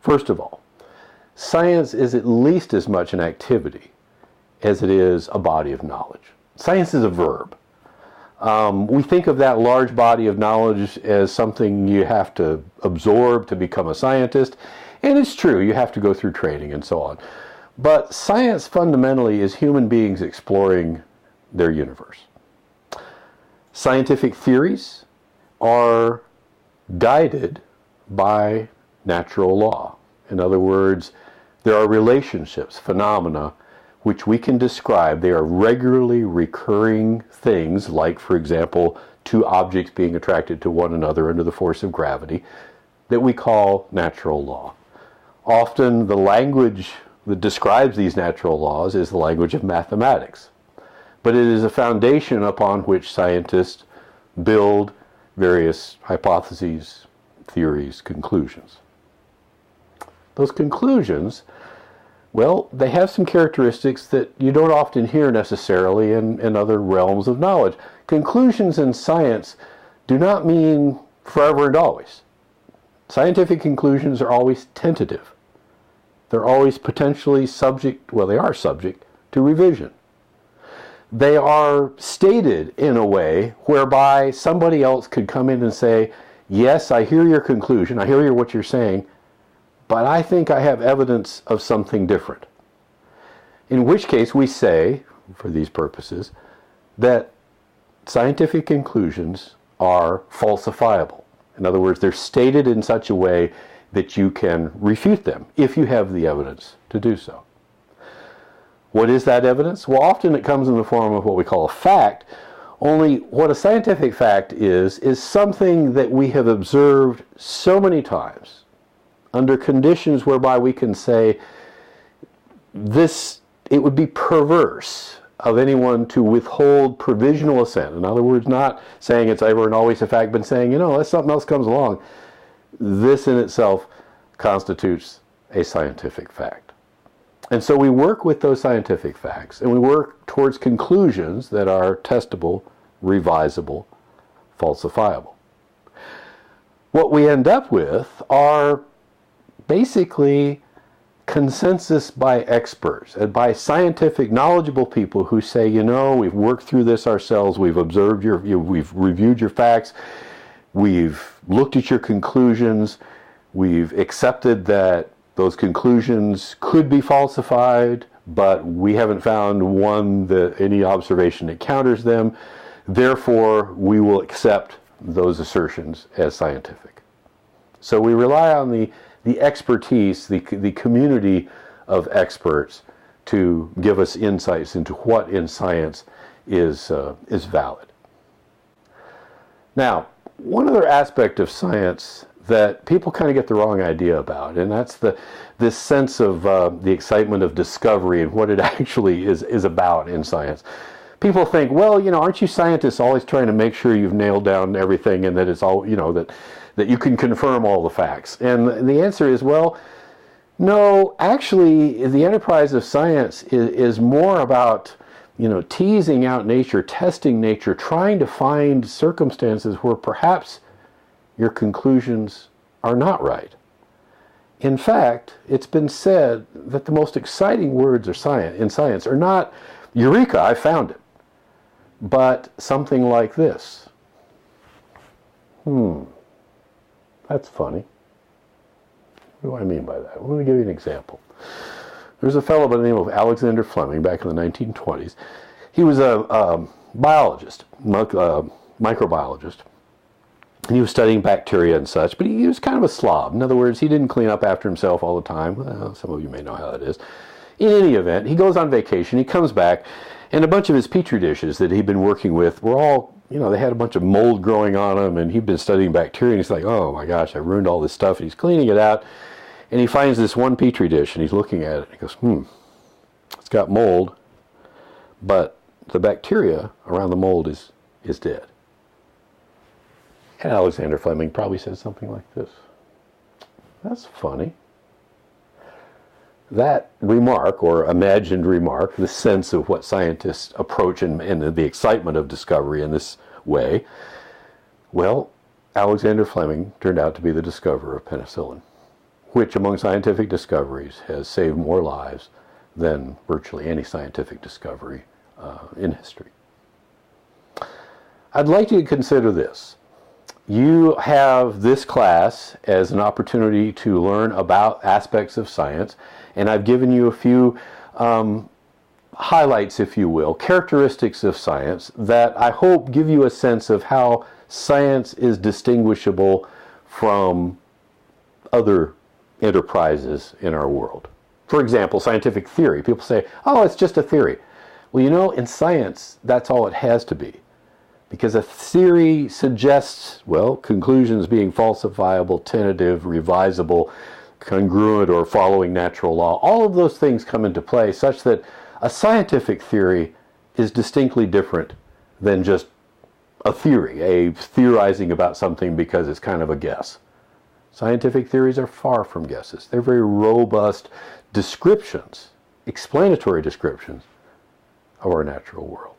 First of all, science is at least as much an activity as it is a body of knowledge. Science is a verb. We think of that large body of knowledge as something you have to absorb to become a scientist, and it's true, you have to go through training and so on. But science fundamentally is human beings exploring their universe. Scientific theories are guided by natural law. In other words, there are relationships, phenomena, which we can describe. They are regularly recurring things, like, for example, two objects being attracted to one another under the force of gravity, that we call natural law. Often the language that describes these natural laws is the language of mathematics. But it is a foundation upon which scientists build various hypotheses, theories, conclusions. Those conclusions, well, they have some characteristics that you don't often hear necessarily in other realms of knowledge. Conclusions in science do not mean forever and always. Scientific conclusions are always tentative. They're always potentially subject, well, they are subject to revision. They are stated in a way whereby somebody else could come in and say, yes, I hear your conclusion, I hear what you're saying, but I think I have evidence of something different. In which case we say, for these purposes, that scientific conclusions are falsifiable. In other words, they're stated in such a way that you can refute them if you have the evidence to do so. What is that evidence? Well, often it comes in the form of what we call a fact, only what a scientific fact is something that we have observed so many times under conditions whereby we can say this, it would be perverse of anyone to withhold provisional assent. In other words, not saying it's ever and always a fact, but saying, unless something else comes along, this in itself constitutes a scientific fact. And so we work with those scientific facts, and we work towards conclusions that are testable, revisable, falsifiable. What we end up with are basically consensus by experts and by scientific, knowledgeable people who say, we've worked through this ourselves, we've observed we've reviewed your facts, we've looked at your conclusions, we've accepted that those conclusions could be falsified, but we haven't found any observation that counters them. Therefore, we will accept those assertions as scientific. So we rely on the expertise, the community of experts to give us insights into what in science is valid. Now, one other aspect of science that people kind of get the wrong idea about, and that's this sense of the excitement of discovery and what it actually is about in science. People think, well, aren't you scientists always trying to make sure you've nailed down everything and that it's all, that you can confirm all the facts? And the answer is, well, no, actually, the enterprise of science is more about, teasing out nature, testing nature, trying to find circumstances where perhaps your conclusions are not right. In fact, it's been said that the most exciting words in science are not, "Eureka, I found it," but something like this. That's funny. What do I mean by that? Let me give you an example. There's a fellow by the name of Alexander Fleming back in the 1920s. He was a biologist, microbiologist. And he was studying bacteria and such, but he was kind of a slob. In other words, he didn't clean up after himself all the time. Well, some of you may know how that is. In any event, he goes on vacation, he comes back, and a bunch of his petri dishes that he'd been working with were all, they had a bunch of mold growing on them, and he'd been studying bacteria, and he's like, oh my gosh, I ruined all this stuff. And he's cleaning it out, and he finds this one petri dish, and he's looking at it, and he goes, it's got mold, but the bacteria around the mold is dead. And Alexander Fleming probably said something like this: that's funny. That remark, or imagined remark, the sense of what scientists approach and the excitement of discovery in this way, well, Alexander Fleming turned out to be the discoverer of penicillin. which among scientific discoveries has saved more lives than virtually any scientific discovery in history. I'd like you to consider this. You have this class as an opportunity to learn about aspects of science, and I've given you a few highlights, if you will, characteristics of science that I hope give you a sense of how science is distinguishable from other enterprises in our world. For example, scientific theory. People say, oh, it's just a theory. Well, you know, in science, that's all it has to be. Because a theory suggests, well, conclusions being falsifiable, tentative, revisable, congruent, or following natural law. All of those things come into play such that a scientific theory is distinctly different than just a theory, a theorizing about something because it's kind of a guess. Scientific theories are far from guesses. They're very robust descriptions, explanatory descriptions of our natural world.